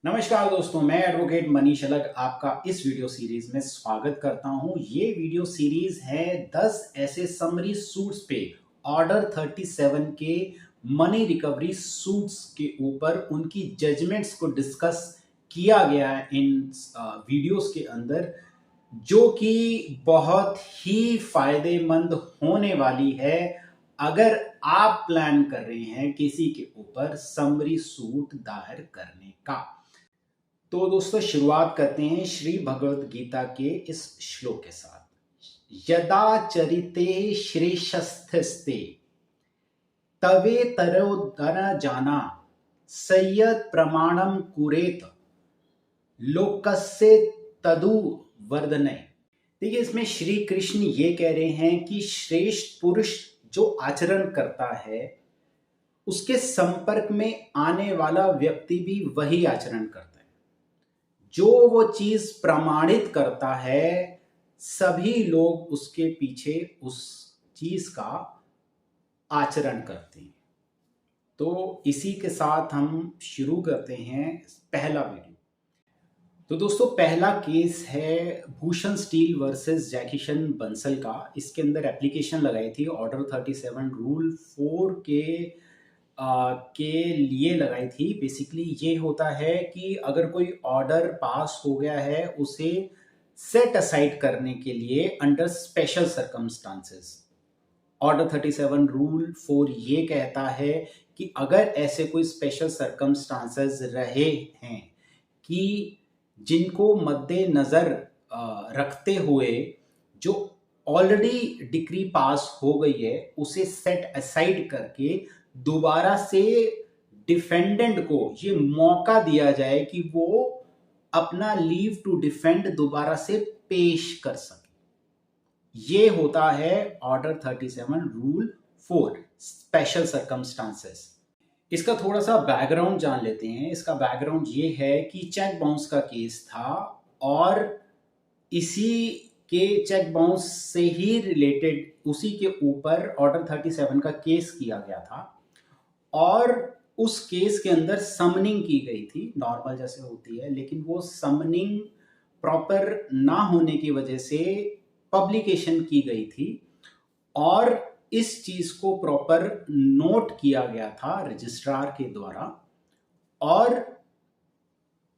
नमस्कार दोस्तों, मैं एडवोकेट मनीष अलग आपका इस वीडियो सीरीज में स्वागत करता हूं। ये वीडियो सीरीज है 10 ऐसे समरी सूट्स पे ऑर्डर 37 के मनी रिकवरी सूट्स के ऊपर उनकी जजमेंट्स को डिस्कस किया गया है इन वीडियोस के अंदर, जो कि बहुत ही फायदेमंद होने वाली है अगर आप प्लान कर रहे हैं किसी के ऊपर समरी सूट दायर करने का। तो दोस्तों शुरुआत करते हैं श्री भगवद गीता के इस श्लोक के साथ। यदा चरिते श्रेष्ठस्ते तवे तरोदर जाना संयत प्रमाणम कुरेत लोकस्य तदु वर्धने। देखिए, इसमें श्री कृष्ण ये कह रहे हैं कि श्रेष्ठ पुरुष जो आचरण करता है उसके संपर्क में आने वाला व्यक्ति भी वही आचरण करता है। जो वो चीज प्रमाणित करता है सभी लोग उसके पीछे उस चीज का आचरण करते हैं। तो इसी के साथ हम शुरू करते हैं पहला वीडियो। तो दोस्तों पहला केस है भूषण स्टील वर्सेस जैकिशन बंसल का। इसके अंदर एप्लीकेशन लगाई थी ऑर्डर 37 रूल 4 के लिए लगाई थी। बेसिकली ये होता है कि अगर कोई ऑर्डर पास हो गया है उसे सेट असाइड करने के लिए under special circumstances. Order 37 rule 4 ये कहता है कि अगर ऐसे कोई स्पेशल सर्कमस्टांसेस रहे हैं कि जिनको मद्देनजर रखते हुए जो ऑलरेडी डिक्री पास हो गई है उसे सेट असाइड करके दोबारा से डिफेंडेंट को ये मौका दिया जाए कि वो अपना लीव टू डिफेंड दोबारा से पेश कर सके। ये होता है ऑर्डर 37 रूल 4 स्पेशल सर्कमस्टांसेस। इसका थोड़ा सा बैकग्राउंड जान लेते हैं। इसका बैकग्राउंड ये है कि चेक बाउंस का केस था और इसी के चेक बाउंस से ही रिलेटेड उसी के ऊपर ऑर्डर 37 का केस किया गया था और उस केस के अंदर समनिंग की गई थी नॉर्मल जैसे होती है, लेकिन वो समनिंग प्रॉपर ना होने की वजह से पब्लिकेशन की गई थी और इस चीज को प्रॉपर नोट किया गया था रजिस्ट्रार के द्वारा। और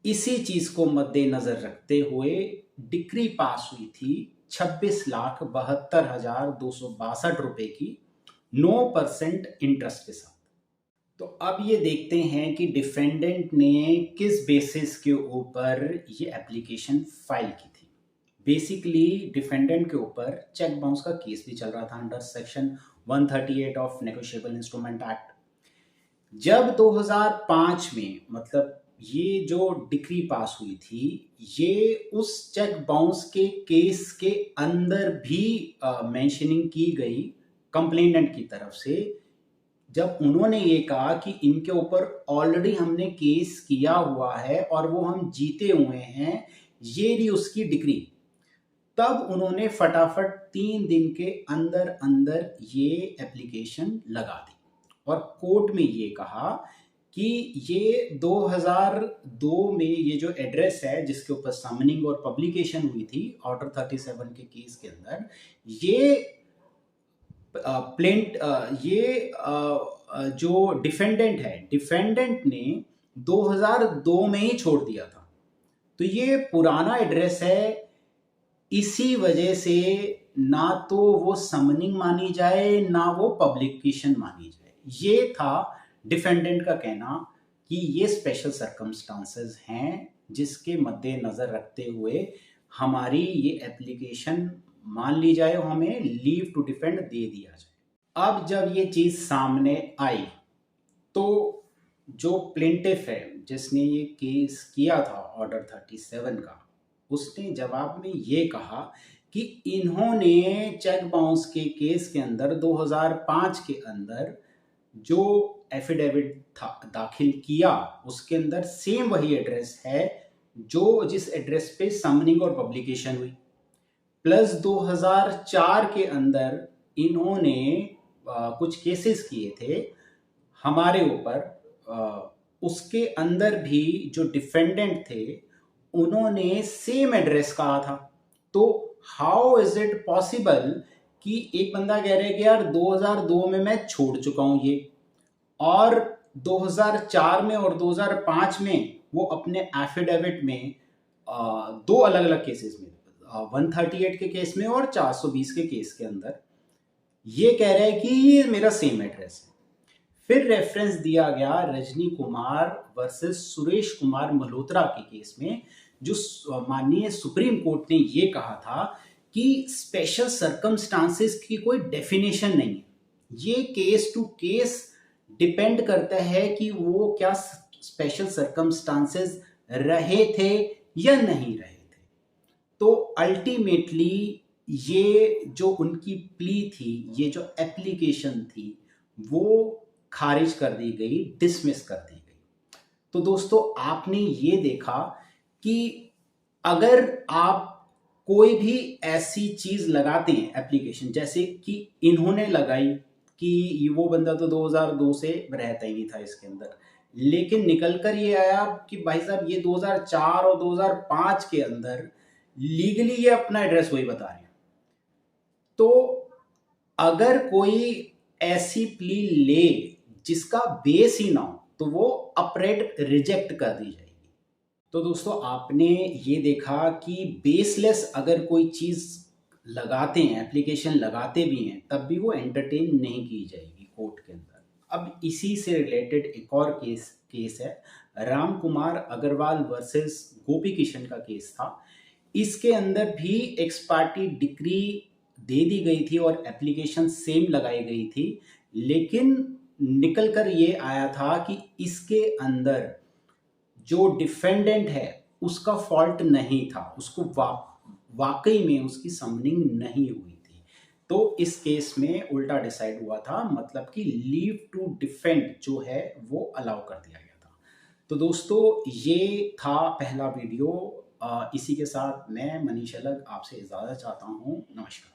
इसी चीज को मद्देनजर रखते हुए डिक्री पास हुई थी 26,72,262 रुपए की 9% इंटरेस्ट के साथ। तो अब ये देखते हैं कि डिफेंडेंट ने किस बेसिस के ऊपर ये एप्लीकेशन फाइल की थी। बेसिकली डिफेंडेंट के ऊपर चेक बाउंस का केस भी चल रहा था under section 138 of negotiable instrument act. जब 2005 में मतलब ये जो डिक्री पास हुई थी ये उस चेक बाउंस के केस के अंदर भी मेंशनिंग की गई कंप्लेनेंट की तरफ से, जब उन्होंने ये कहा कि इनके ऊपर ऑलरेडी हमने केस किया हुआ है और वो हम जीते हुए हैं, ये रही उसकी डिक्री। तब उन्होंने फटाफट 3 दिन के अंदर अंदर ये एप्लीकेशन लगा दी और कोर्ट में ये कहा कि ये 2002 में ये जो एड्रेस है जिसके ऊपर समनिंग और पब्लिकेशन हुई थी ऑर्डर 37 के केस के अंदर, ये प्लेंट ये जो डिफेंडेंट है, डिफेंडेंट ने 2002 में ही छोड़ दिया था। तो ये पुराना एड्रेस है, इसी वजह से ना तो वो समनिंग मानी जाए ना वो पब्लिकेशन मानी जाए। ये था डिफेंडेंट का कहना कि ये स्पेशल सर्कमस्टांसेस हैं जिसके मद्देनजर रखते हुए हमारी ये एप्लीकेशन मान ली जाए और हमें लीव टू डिफेंड दे दिया जाए। अब जब ये चीज सामने आई तो जो प्लेंटिफ है जिसने ये केस किया था ऑर्डर 37 का, उसने जवाब में ये कहा कि इन्होंने चेक बाउंस के केस के अंदर 2005 के अंदर जो एफिडेविट दाखिल किया उसके अंदर सेम वही एड्रेस है जो जिस एड्रेस पे समनिंग और पब्लिकेशन हुई, प्लस 2004 के अंदर इन्होंने कुछ केसेस किए थे हमारे ऊपर उसके अंदर भी जो डिफेंडेंट थे उन्होंने सेम एड्रेस कहा था। तो हाउ इज इट पॉसिबल कि एक बंदा कह रहा है कि यार 2002 में मैं छोड़ चुका हूं ये, और 2004 में और 2005 में वो अपने एफिडेविट में दो अलग अलग केसेस में 138 के केस में और 420 के केस के अंदर ये कह रहा है कि ये मेरा सेम एड्रेस है। फिर रेफरेंस दिया गया रजनी कुमार वर्सेस सुरेश कुमार मल्होत्रा के केस में, जो माननीय सुप्रीम कोर्ट ने ये कहा था कि स्पेशल सर्कमस्टांसेस की कोई डेफिनेशन नहीं है, ये केस टू केस डिपेंड करता है कि वो क्या स्पेशल सर्कमस्टांसेस रहे थे या नहीं रहे थे। तो अल्टीमेटली ये जो उनकी प्ली थी, ये जो एप्लीकेशन थी, वो खारिज कर दी गई, डिसमिस कर दी गई। तो दोस्तों आपने ये देखा कि अगर आप कोई भी ऐसी चीज लगाते हैं एप्लीकेशन, जैसे कि इन्होंने लगाई कि वो बंदा तो 2002 से रहता ही नहीं था इसके अंदर, लेकिन निकल कर ये आया कि भाई साहब ये 2004 और 2005 के अंदर लीगली ये अपना एड्रेस वही बता रहे हैं। तो अगर कोई ऐसी प्ली ले जिसका बेस ही ना हो तो वो अपरेट रिजेक्ट कर दी जाएगी। तो दोस्तों आपने ये देखा कि बेसलेस अगर कोई चीज लगाते हैं, एप्लीकेशन लगाते भी हैं, तब भी वो एंटरटेन नहीं की जाएगी कोर्ट के अंदर। अब इसी से रिलेटेड एक और केस है, राम कुमार अग्रवाल वर्सेस गोपी किशन का केस था। इसके अंदर भी एक्स पार्टी डिक्री दे दी गई थी और एप्लीकेशन सेम लगाई गई थी, लेकिन निकल कर ये आया था कि इसके अंदर जो डिफेंडेंट है उसका फॉल्ट नहीं था, उसको वाकई में उसकी समनिंग नहीं हुई थी। तो इस केस में उल्टा डिसाइड हुआ था, मतलब कि लीव टू डिफेंड जो है वो अलाउ कर दिया गया था। तो दोस्तों ये था पहला वीडियो। इसी के साथ मैं मनीष अलग आपसे इजाज़त चाहता हूँ। नमस्कार।